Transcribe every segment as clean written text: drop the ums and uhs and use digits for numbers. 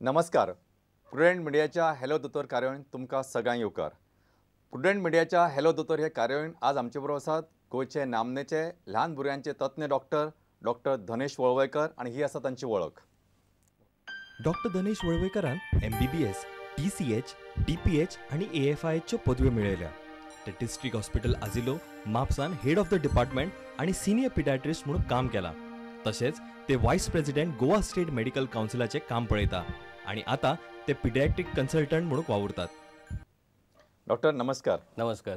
नमस्कार. प्रुडंट मिडियाच्या हॅलो दोतोर कार्यावळीन तुमकां सगळ्यांक येवकार. प्रुडंट मिडियाच्या हॅलो दोतोर हे कार्यावळीन आज आमचे बरोबर आसात गोंयचे नामनेचे ल्हान भुरग्यांचे तज्ञ डॉक्टर धनेश वळवयकर आनी ही आसा तांची वळख. डॉक्टर धनेश वळवयकरान MBBS, TCH, DPH आणि AFIHच्यो पदव्यो मेळयल्या. ते डिस्ट्रिक्ट हॉस्पिटल आजिलो म्हापसान हेड ऑफ द डिपार्टमेंट आणि सिनियर पिडियाट्रिस्ट म्हणून काम केलां. तशेंच ते vice president Goa state medical कावन्सिलाचे काम पळयता आणि आता ते पिडियाट्रिक कन्सल्टंट म्हणून वावुरतात. डॉक्टर नमस्कार. नमस्कार.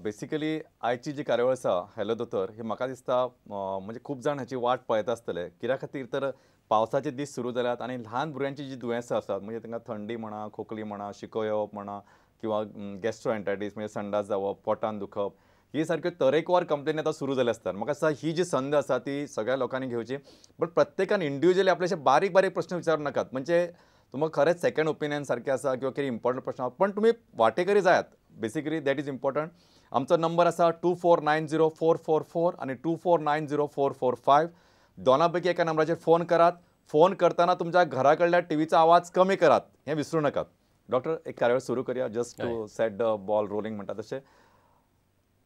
बेसिकली आयची जी कार्यावळ आसा हॅलो दोतोर ही म्हाका दिसता म्हणजे खूब जाण हाची वाट पळयता आसतले. कित्या खातीर तर पावसाचे दीस सुरू जाल्यात आनी ल्हान भुरग्यांची जी दुयेंसां आसात म्हणजे तांकां थंडी म्हणा, खोकली म्हणा, शिको येवप म्हणा किंवा गॅस्ट्रोएंटायटीस म्हणजे संडास जावप, पोटान दुखप ही सारक्यो तरेकवार कंप्लेनी आतां सुरू जाल्या आसतात. म्हाका दिसता ही जी संद आसा ती सगळ्या लोकांनी घेवची. बट प्रत्येकान इंडिव्हिज्युअली आपलेशे बारीक बारीक प्रश्न विचारूं नाकात. म्हणजे तुमकां खरेंच सेकंड ओपिनियन सारकें आसा किंवा कितें इम्पॉर्टंट प्रश्न आसा पण तुमी वांटेकरी जायात. Basically that is important. आमचो नंबर आसा 24904444 आनी 24904445. दोना पैकी एका नंबराचेर फोन करात. फोन करतना तुमच्या घरा कडल्या टीव्हीचो आवाज कमी करात हें विसरूं नाकात. डॉक्टर एक कार्यावळ सुरू करया just to set the ball rolling म्हणटा तशें.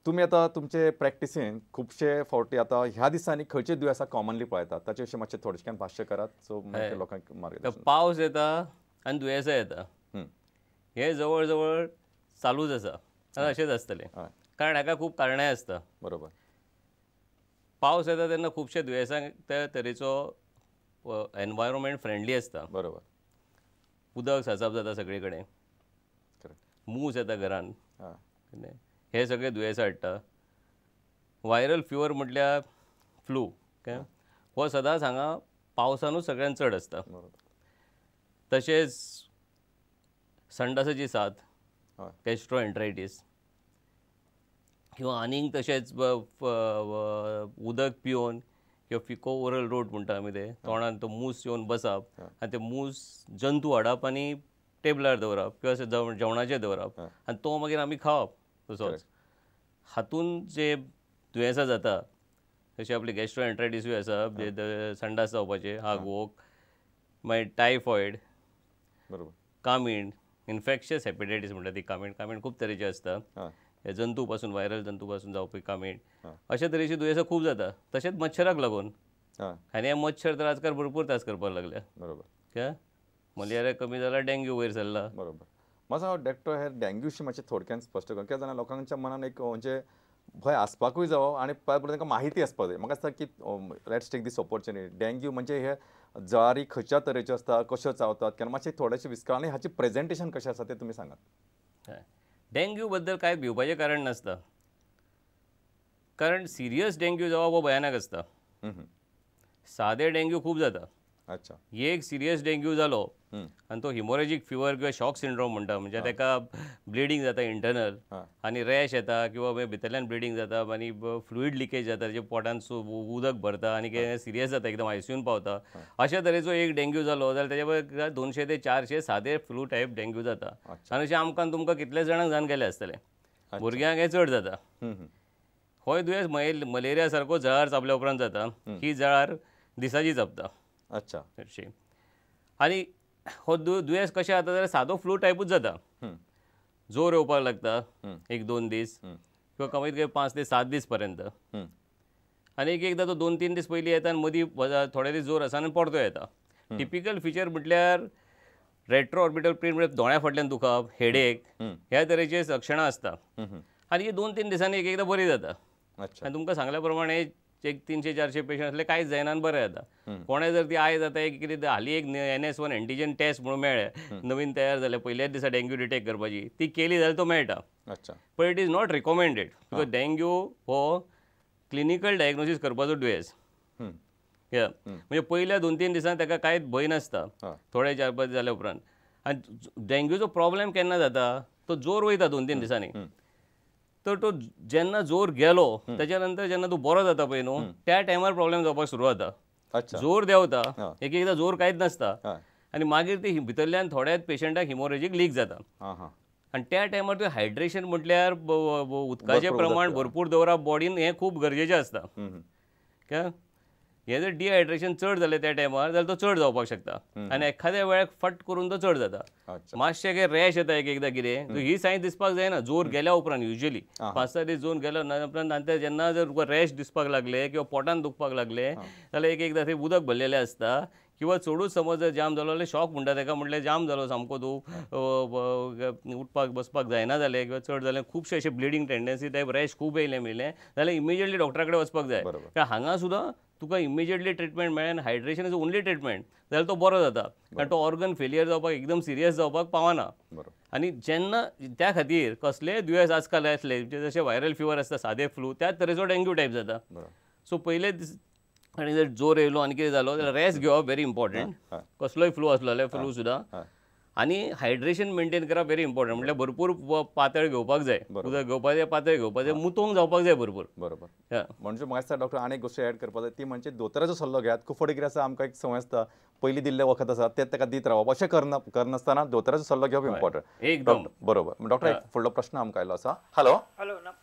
तुमी आतां तुमचे प्रॅक्टिसीन खुबशे फावटी आतां ह्या दिसांनी खंयचे दुयेंसां कॉमनली पळयतात ताचे विशीं मातशें थोडक्यान भाश्य करात सो लोकांक मार्गदर्शन. पावस येता आनी दुयेंसां येता हे जवळ जवळ चालूच आसा. आतां अशेंच आसतलें कारण हाका खूब कारणांय आसता. बरोबर. पावस येता तेन्ना खुबशे दुयेंसांक त्या तरेचो एनवायरमेंट फ्रेंडली आसता. बरोबर. उदक साचप जाता सगळे कडेन, मूस येता घरान, हे सगळे दुयेंसां हाडटा. व्हायरल फिवर म्हटल्यार फ्लू हो सदांच हांगा पावसानूच सगळ्यान चड आसता. तशेंच संडासाची साथ, गॅस्ट्रोएंट्रायटीस किंवा आनीक तशेंच उदक पिवन किंवा फिको ओरल रोट म्हणटा आमी ते तोंडान तो मूस येवन बसप आनी ते मूस जंतू हाडप आनी टेबलार दवरप किंवा जेवणाचेर दवरप आनी तो मागीर आमी खावप. तसोच हातून जे दुयेंसां जाता तशी आपली गॅस्ट्रोएंट्रायटीसूय आसा संडास जावपाचे हागवोक मागीर टायफॉयड, बरोबर, कामीण, इन्फेक्शियस हेपेटायटीस म्हणटा ती कामीण खूब तरेची आसता. हे जंतू पासून व्हायरल जंतू पासून जावपी कामीण अशा तरेची दुयेंसां खूब जाता. तशेंच मच्छराक लागून आनी हे मच्छर तर आजकाल भरपूर त्रास करपाक लागल्या. बरोबर. क्या मलेरिया कमी जाला, डेंग्यू वयर सरला. बरोबर. माझा डॉक्टर हे डेंग्यू विशीं मातशें थोडक्यान स्पश्ट कर. कित्याक जाणां लोकांच्या मनान एक म्हणजे भंय आसपाकूय जावो आनी तांकां माहिती आसपाक जाय. म्हाका दिसता की let's take this opportunity. Dengue म्हणजे हे जळारी खंयच्या तरेच्यो आसता, कश्यो चावतात केन्ना मातशें थोडेशें विस्कळान हाचें प्रेजेंटेशन कशें आसा तें तुमी सांगात. डेंग्यू बद्दल कांय भिवपाचें कारण नासता. कारण सिरियस डेंग्यू जावप हो भयानक आसता. सादे डेंग्यू खूब जाता. अच्छा. एक सिरियस डेंग्यू जालो आनी तो हिमोरेजीक फिवर किंवा शॉक सिंड्रोम म्हणटा म्हणजे ताका ब्लिडींग जाता इंटरनल आनी रॅश येता किंवा भितरल्यान ब्लिडींग जाता आनी फ्लुईड लिकेज जाता जे पोटान उदक भरता आनी सिरियस जाता एकदम आयसीयून पावता. अशा तरेचो एक डेंग्यू जालो जाल्यार तेच्या बरोबर 200 ते 400 सादे फ्लू टायप डेंग्यू जाता. आनी अशें आमकां तुमकां कितलेच जाणांक जावन गेले आसतले. भुरग्यांक हे चड जाता. होय दुयेंस मलेरिया सारको जळार चाबल्या उपरांत जाता. ही जळार दिसाची चाबता. अच्छा. हरशीं आनी हो दुयेंस कशें जाता जाल्यार सादो फ्लू टायपूच जाता. जोर येवपाक लागता 1-2 दीस किंवा कमीत कमी 5 ते 7 दीस पर्यंत आनी एकदां तो 2-3 दीस पयलीं येता आनी मदीं थोडे दीस जोर आसा आनी परतो येता. टिपिकल फिचर म्हटल्यार रेट्रो ऑर्बिटल पेन म्हणजे दोळ्या फाटल्यान दुखप, हेडेक ह्या तरेचे लक्षणां आसता. आनी ही 2-3 दिसांनी एकदां बरी जाता. आनी तुमकां सांगल्या प्रमाणे एक 300-400 पेशंट असले कांयच जायना आनी बरें जाता. कोणें जर ती आयज आतां एक कितें हालीं एक NS1 एंटिजन टेस्ट म्हणून मेळ्ळें नवीन तयार जालें पयल्याच दिसा डेंग्यू डिटेक्ट करपाची ती केली जाल्यार तो मेळटा. But it is not recommended because dengue हो क्लिनिकल डायग्नोसीस करपाचो दुयेंस. म्हणजे पयल्या 2-3 दिसांनी ताका कांयच भंय नासता थोडे 4-5 दीस जाल्या उपरांत. आनी डेंग्यूचो प्रॉब्लेम केन्ना जाता तो जोर वयता 2-3 दिसांनी तर तो जेन्ना जोर गेलो त्याच्या नंतर जेन्ना तूं बरो जाता पळय न्हू त्या टायमार प्रॉब्लेम जावपाक सुरू जाता. जोर देंवता एकदां जोर कांयच नासता आनी मागीर ती भितरल्यान थोड्याच पेशंटाक हिमोरेजीक लीक जाता. आनी त्या टायमार तुवें हायड्रेशन म्हटल्यार उदकाचें प्रमाण भरपूर दवरप बॉडीन हें खूब गरजेचें आसता. हे जर डिहायड्रेशन चड जालें त्या टायमार जाल्यार तो चड जावपाक शकता आनी एखाद्या वेळार फट करून तो चड जाता. अच्छा. मातशें रॅश येता एकदां कितें ही सायन दिसपाक जायना जोर गेल्या उपरांत युजली 5-6 दीस जोर गेलो उपरांत आनी जेन्ना जर तुका रॅश दिसपाक लागले किंवा पोटान दुखपाक लागले जाल्यार एकदां थंय उदक भरलेलें आसता किंवा चडूच समज जर जाम जालो जाल्यार शॉक म्हणटा ताका म्हटल्यार जाम जालो सामको तूं उठपाक बसपाक जायना जालें किंवा चड जालें खुबशे अशें ब्लिडींग टेंडन्सी टायप रॅश खूब येयलें मिळें जाल्यार इमिजिएटली डॉक्टरा कडेन वचपाक जाय. कारण हांगा सुद्दां तुका इमिजिएटली ट्रिटमेंट मेळ्ळें आनी हायड्रेशन इज ओन्ली ट्रिटमेंट जाल्यार तो बरो जाता कारण तो ऑर्गन फेलियर जावपाक एकदम सिरियस जावपाक पावना. आनी जेन्ना त्या खातीर कसलेय दुयेंस आजकाल आसले जशें व्हायरल फिवर आसता सादे फ्लू त्याच तरेचो डेंग्यू टायप जाता. सो पयले आनी जर जोर येयलो आनी कितें जालो जाल्यार रेस्ट घेवप व्हेरी इम्पॉर्टंट. कसलोय फ्लू असलो जाल्यार फ्लू सुद्दां आनी हायड्रेशन मेंटेन करप व्हेरी इम्पॉर्टंट. म्हटल्यार भरपूर पातळ घेवपाक जाय उदक घेवपाक जाय पातळ घेवपाक जाय मुतोंग जावपाक जाय भरपूर. बरोबर. म्हणजे म्हाका दिसता डॉक्टर आनी एक गोश्ट एड करपाक जाय ती म्हणजे दोतोराचो सल्लो घेयात. खूब फावटी कितें आसा आमकां एक संवय आसता पयलीं दिल्ले वखद आसा तेच ताका दीत रावप अशें करनासतना दोतोराचो सल्लो घेवप इम्पॉर्टंट. एकदम बरोबर. डॉक्टर एक फुडलो प्रश्न आमकां आयलो आसा. हॅलो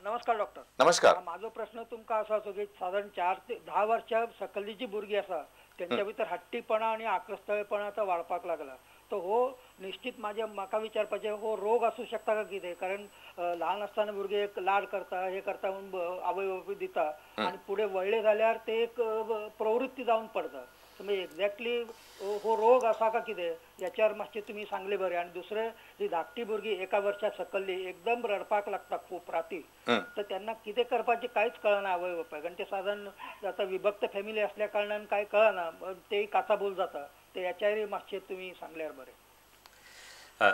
नमस्कार डॉक्टर. नमस्कार. माझो प्रश्न तुमकां असो आसा की साधारण 4 ते 10 वर्षां सकयली जी भुरगीं आसा त्यांच्या भितर हट्टीपणा आणि आक्रस्तळेपणा आता वाडपाक लागला. तो हो निश्चित म्हाका विचारपाचें हो रोग असू शकता का कितें कारण ल्हान आसतना भुरगे एक लाड करता हे करता म्हणून आवय बापूय दिता आणि पुढे व्हडले जाल्यार ते एक प्रवृत्ती जावन पडता. म्हणजे एक्झॅक्टली हो रोग असा का कितें याच्यावर मातशें तुमी सांगले बरें. आणि दुसरें जी धाकटी भुरगीं 1 वर्सा सकयली एकदम रडपाक लागता खूब राती तर त्यांना कितें करपाचें कांयच कळना आवय बापायक आणि ते साधारण आता विभक्त फॅमिली असल्या कारणान काय कळना ते काचाबोल जाता. ते याच्यावरय मातशें तुमी सांगल्यार बरें.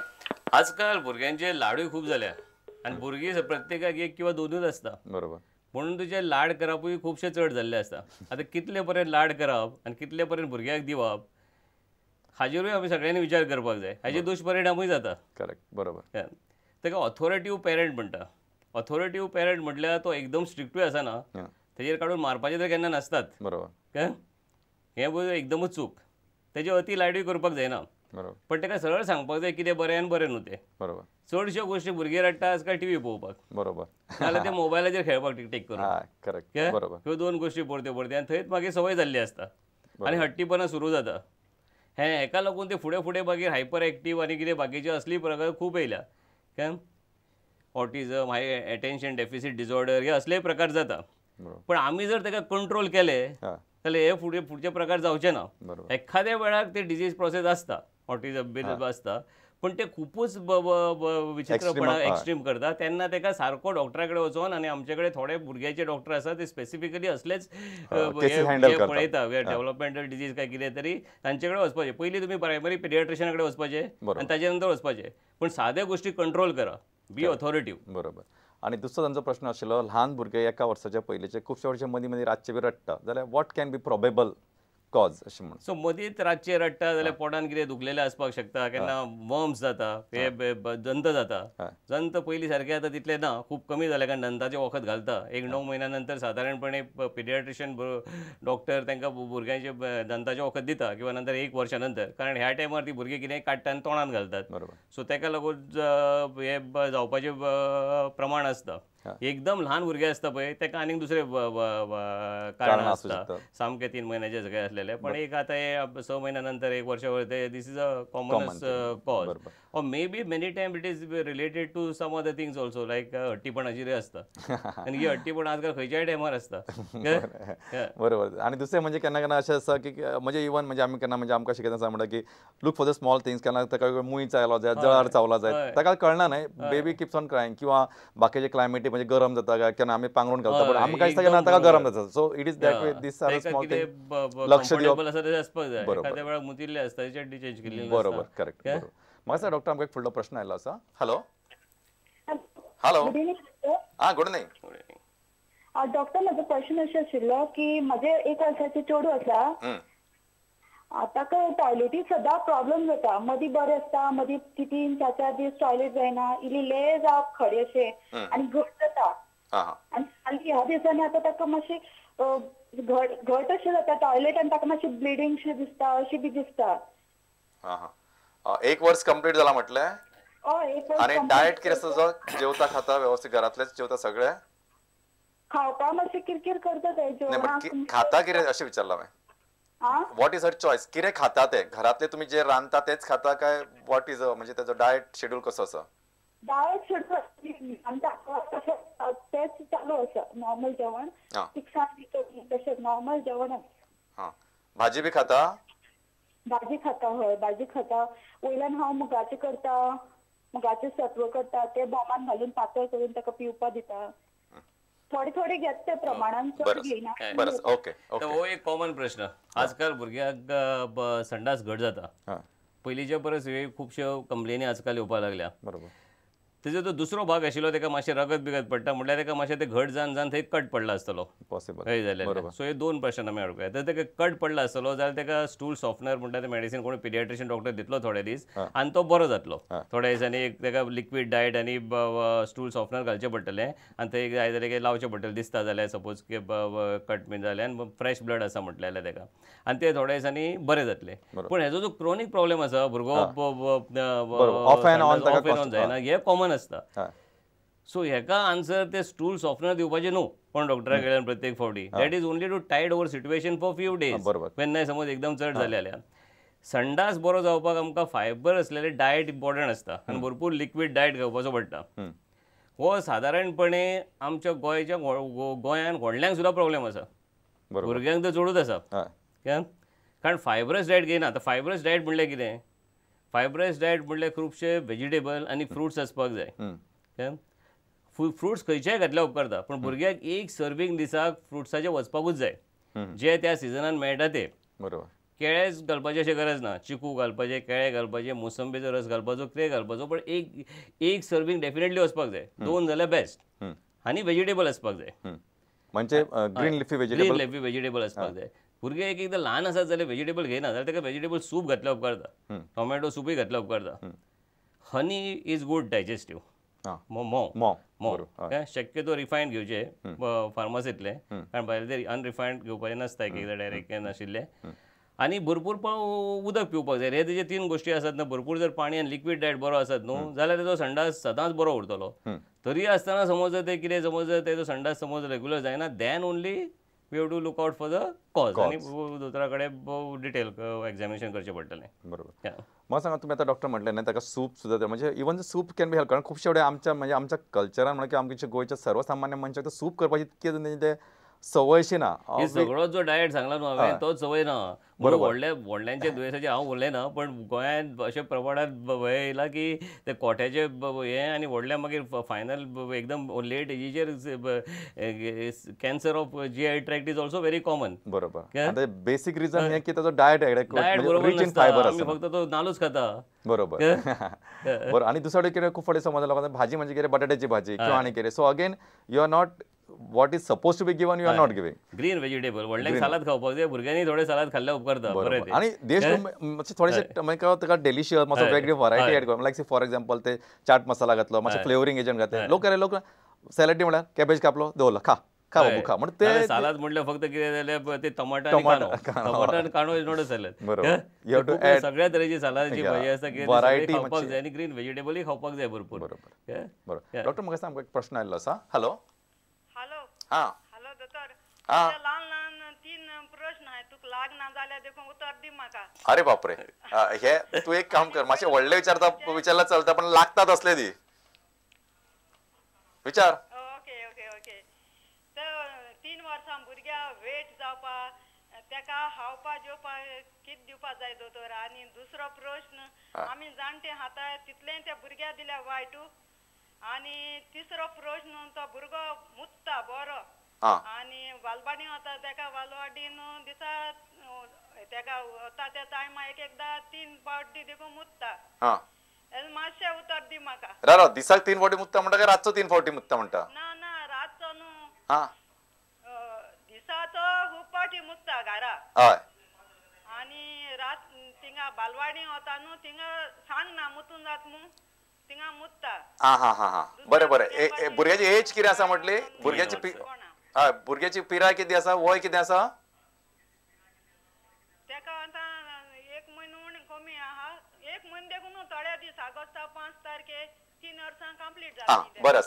आजकाल भुरग्यांचे लाडूय खूब जाल्या आनी भुरगीं प्रत्येकाक 1 किंवा 2च आसता. बरोबर. म्हणून तुजे लाड करपूय खुबशे चड जाल्ले आसता. आतां कितले पर्यंत लाड करप आनी कितले पर्यंत भुरग्याक दिवप हाजेरूय आमी सगळ्यांनी विचार करपाक जाय. हाजे दुश्परिणामूय जाता. करेक्ट. बरोबर. ताका ऑथॉरिटीव पेरंट म्हणटा. ऑथॉरिटीव पेरंट म्हटल्यार तो एकदम स्ट्रिक्टूय आसना तेजेर काडून मारपाचे तर केन्ना नासतात. बरोबर. हें एकदमूच चूक. तेजे अती लाडूय करपाक जायना. बरोबर. पण ताका सरळ सांगपाक जाय कितें बरें आनी बरें न्हू तें. बरोबर. चडश्यो गोश्टी भुरगे रडटा आजकाल टीव्ही पळोवपाक. बरोबर. नाल्यार ते मोबायलाचेर खेळपाक टेक करून. करेक्ट. बरोबर. ह्यो 2 गोश्टी पडट्यो आनी थंयच मागीर संवय जाल्ली आसता आनी हट्टीपणा सुरू जाता. हेका लागून ते फुडें फुडें मागीर हायपर एक्टीव आनी कितें बाकीच्यो असली प्रकार खूब येयल्या. काय ऑटिझम हाय एटेन्शन डेफिसीट डिसऑर्डर हे असले प्रकार जाता. पण आमी जर ताका कंट्रोल केले जाल्यार हे फुडचे प्रकार जावचे ना. एखाद्या वेळार ते डिजीज प्रोसेस आसता ऑटिझम बीन आसता पण ते खूपच विचित्रपणा एक्स्ट्रीम करता तेन्ना ताका सारको डॉक्टरा कडेन वचोन आनी आमचे कडेन थोडे भुरग्याचे डॉक्टर आसा ते स्पेसिफिकली असलेच पळयता डेव्हलपमेंटल डिजीज काय कितें तरी तांचे कडेन वचपाचें. पयलीं तुमी प्रायमरी पिडियाट्रिशियना कडेन वचपाचें आनी ताजे नंतर वचपाचें. पण साद्या गोश्टी कंट्रोल करा. बी ऑथॉरिटीव. बरोबर. आणि दुसरो तांचो प्रश्न आशिल्लो ल्हान भुरगे 1 वर्साच्या पयलींचे खुबशे वर्षे मदीं मदीं रातचे बी रडटा जाल्यार what can be probable cause अशें म्हणून. सो मदींच रातचे रडटा जाल्यार पोटान कितें दुखलेलें आसपाक शकता. केन्ना वर्म्स जाता हे जंत जाता. जंत पयलीं सारके आतां तितले ना खूब कमी जाले कारण दंताचें वखद घालता. 1-9 म्हयन्या नंतर सादारणपणे पिडियाट्रिशियन डॉक्टर तांकां भुरग्यांचे दंताचें वखद दिता किंवा नंतर 1 वर्सा नंतर कारण ह्या टायमार ती भुरगीं कितें काडटा आनी तोंडान घालतात. सो ताका लागून हे जावपाचें प्रमाण आसता. एकदम ल्हान भुरगे आसता पळय ताका आनीक दुसरे कारणां आसता. सामके 3 म्हयन्याचे सगळे आसलेले पण एक आतां हे 6 म्हयन्या नंतर 1 वर्सा वयर this is a common cause or maybe many time it is related to some other things also like हट्टीपणाचेर आसता. आनी ही हट्टीपण आजकाल खंयच्याय टायमार आसता. बरोबर. आनी दुसरें म्हणजे केन्ना केन्ना अशें आसता की म्हणजे इवन म्हणजे आमी केन्ना म्हणजे आमकां शिकयता म्हणटा की look for the small things केन्ना ताका मुय चावलो जाय जळार चावला जाय ताका कळना न्हय बेबी किप्स ऑन क्रायंग किंवा बाकीचे क्लायमेटी म्हणजे गरम जाता काय केन्ना आमी पांगरून घालता पण आमकां दिसता केन्ना ताका गरम जाता. So it is that way these are small thing लक्ष दिवप आसपाक जाय. एखाद्या वेळार मुतिल्ले आसता तेचेर चेंज केल्ली. बरोबर. करेक्ट. म्हाका डॉक्टर आमकां एक फुडलो प्रश्न आयलो आसा. Hello hello good evening. Doctor म्हाजो प्रश्न अशें आशिल्लो की म्हाजे 1 वर्साचें चेडूं आसा. ताका टॉयलेटीक सदां प्रॉब्लेम जाता. मदीं बरें आसता मदीं 3-4 दीस टॉयलेट जायना इल्ले जावप खडे अशें आनी घट जाता. आनी हालीं ह्या दिसांनी आतां ताका मातशें घट अशें जाता टॉयलेट आनी ताका मातशें ब्लिडींग शें दिसता अशें बी दिसता. 1 वर्स कंप्लीट जाला म्हटलें. हय 1 वर्स. आनी डायट कितें आसा तुजो जेवता खाता वेवस्थीत घरांतलेच जेवता सगळे खावपा मातशें किरकिर करता ते जेवणाक खाता कितें अशें विचारलां हांवें. हा व्हॉट इज हर चॉईस कितें खाता ते घरातले तुम्ही जे रांदता तेच खाता काय व्हॉट इज म्हणजे त्याचा डायट शेड्यूल कसो आसा डायट शेड्यूल आमच्या तेच चालू असं नॉर्मल जेवण हा. तिखट तसे नॉर्मल जेवण हा भाजी बी खाता भाजी खाता हय भाजी खाता वयल्यान हांव मुगाचे करता मुगाचे सत्व करता ते बोमान घालून पातळ करून ताका पिवपा दिता थोडे थोडे घेता ते प्रमाणान चड घेयना बरं ओके तर ओके हो एक कॉमन प्रश्न आजकाल भुरग्याक संडास घट जाता हा पयलींच्या परस ह्यो खुबश्यो कंप्लेनी आजकाल येवपाक लागल्या बरोबर तेजो तो दुसरो भाग आशिल्लो तेका मातशें रगत बिगत पडटा म्हटल्यार तेका मातशें ते घट जावन जावन थंय कट पडला आसतलो पॉसिबल हय जाल्यार सो हे दोन प्रश्न आमी हाडूया तर तेका कट पडला आसतलो जाल्यार तेका स्टूल सॉफ्टनर म्हणटा ते मेडिसीन कोणी पिडियाट्रिशियन डॉक्टर दितलो थोडे दीस आनी तो बरो जातलो थोड्या दिसांनी एक तेका लिक्वीड डायट आनी स्टूल सॉफ्टनर घालचें पडटलें आनी ते जाय जाल्यार लावचें पडटलें दिसता जाल्यार सपोज की कट बीन जालें आनी फ्रेश ब्लड आसा म्हटलें तेका आनी ते थोड्या दिसांनी बरें जातलें पूण हेजो जो क्रोनीक प्रॉब्लेम आसा भुरगो ऑफ एंड ऑन जायना हे कॉमन आसता हा सो हेका आन्सर ते स्टूल सॉफ्टनर दिवपाचें न्हू पण डॉक्टरा कडल्यान प्रत्येक फावटी that is only to tide over situation for few days बरोबर. वेन्नाय समज एकदम चड जाले जाल्यार संडास बरो जावपाक आमकां फायबर असलेले डायट इम्पॉर्टंट आसता आनी भरपूर लिक्वीड डायट घेवपाचो पडटा हो सादारणपणे आमच्या गोंयच्या गोंयांत व्हडल्यांक सुद्दां प्रॉब्लेम आसा बरोबर भुरग्यांक तर चडूच आसा हय कारण फायब्रस डायट घेयना आतां फायब्रस डायट म्हणल्यार कितें फायब्रस डायट म्हणल्यार खुबशे व्हेजिटेबल आनी फ्रुट्स आसपाक जाय फ्रुट्स खंयच्याय घातल्यार उपकारता पण भुरग्याक एक सर्वींग दिसाक फ्रुट्साचे वचपाकूच जाय जे त्या सिजनान मेळटा ते बरोबर केळेच घालपाची अशी गरज ना चिकू घालपाचे केळे घालपाचे मोसंबीचो रस घालपाचो कितें घालपाचो पण एक सर्वींग डेफिनेटली वचपाक जाय 2 जाल्यार बेस्ट आनी व्हेजिटेबल आसपाक जाय म्हणजे ग्रीन लिफी व्हेजिटेबल व्हेजिटेबल आसपाक जाय भुरगे एक एकदां ल्हान आसात जाल्यार व्हेजिटेबल घेयना जाल्यार ताका व्हेजिटेबल सूप घातल्यार उपकारता टोमॅटो सूपय घातल्यार उपकारता हनी इज गूड डायजेस्टीव शक्यतो रिफायंड घेवचे फार्मासींतले कारण भायर ते अनरिफायंड घेवपाचे नासता एक एकदां डायरेक्ट नाशिल्ले आनी भरपूर उदक पिवपाक जाय हे तेजे 3 गोश्टी आसात न्हू भरपूर जर पाणी आनी लिक्वीड डायट बरो आसत न्हू जाल्यार तेजो संडास सदांच बरो उरतलो तरी आसतना समज जर ते कितें समज जर तेजो संडास समज रेग्युलर जायना then only we have to look out for the cause आनी दोतोरा कडेन डिटेल एक्झामिनेशन करचें पडटलें बरोबर मला सांगा तुम्ही आता डॉक्टर म्हटले नाही ताका सूप सुद्धा म्हणजे even soup can be help कारण खुबशे कडेन आमच्या म्हणजे आमच्या कल्चरान म्हणजे आमच्या गोंयच्या सर्वसामान्य मनशाक सूप करपाची इतके ते संवयशी ना सगळो जो डायट सांगला न्हू हांवें तोच संवय ना व्हडल्यांचे दुयेंसाचे हांव उलयना पण गोंयांत अशे प्रमाणांत हे येयला की ते कोट्याचे हे आनी व्हडल्या मागीर फायनल एकदम लेट एजीचेर cancer of GI tract is also very common बरोबर बेसिक रिजन हे की ताचो डायट बरोबर नासता आमी फक्त तो नालूच खाता बरोबर बरोबर आणि दुसरे कितें खूब फावटी समज लोकांना भाजी म्हणजे कितें बटाट्याची भाजी किंवा आनी कितें so again you are not what is supposed to be given you are not giving green vegetable व्हडल्यांक सालाद खावपाक जाय भुरग्यांनी थोडे सालाद खाल्ल्यार उपकारता बरें ते आणि देश मातशे थोडेशे म्हणजे ताका डेलिशियस मातसो वेगळी व्हरायटी एड कर लायक फॉर एक्झाम्पल ते चाट मसाला घातलो मातशे फ्लेवरिंग एजंट घातले लोक सॅलडी म्हळ्यार कॅबेज कापलो दवरलो खा बाबू खा म्हणजे ते सालाद म्हटल्यार फक्त कितें जाल्यार ते टमाटर कांदो is not a salad you have to add सगळ्या तरेची सालादाची भाजी आसता की व्हरायटी खावपाक जाय आनी ग्रीन व्हेजिटेबलूय खावपाक जाय भरपूर बरोबर डॉक्टर म्हाका सांग एक प्रश्न आयल्लो आसा हॅलो हॅलो दोतोर ल्हान ल्हान 3 प्रश्न आहाय तुका लागना जाल्यार देखून उतर दी म्हाका अरे बापरे हे तू एक काम कर मातशे व्हडले विचारला चलता पण लागतात असले दी विचार ओके ओके ओके तर 3 वर्सां भुरग्या वेट जावपा तेका खावपा जेवपा कित दिवपा जाय दोतोर आनी दुसरो प्रश्न आमी जाणटे हाताय तितलें त्या भुरग्या दिल्या वायटू आनी तिसरो प्रश्न तो भुरगो मुत्ता बरो आनी वालबाडी वता तेका वालवाडीन दिसा तेका वता त्या टायमा एक एकदां 3 फावटी देखून मुत्ता मातशें उतर दी म्हाका राव दिसाक 3 फावटी मुत्ता म्हणटा काय रातचो 3 फावटी मुत्ता म्हणटा ना ना रातचो न्हू दिसाचो खूब फावटी मुत्ता घरा हय आनी रात थिंगा बालवाडी वता न्हू थिंगा सांग ना मुतून जात मू थिंगा मुत्ता हा बरें बरें भुरग्याची एज कितें आसा म्हटली भुरग्याची हय भुरग्याची पिराय कितें आसा वय कितें आसा तेका आतां 1 म्हयनो कमी आहा 1 म्हयनो देखून थोड्या दीस ऑगस्टा 5 तारखे 3 वर्सां कंप्लीट जाली बरें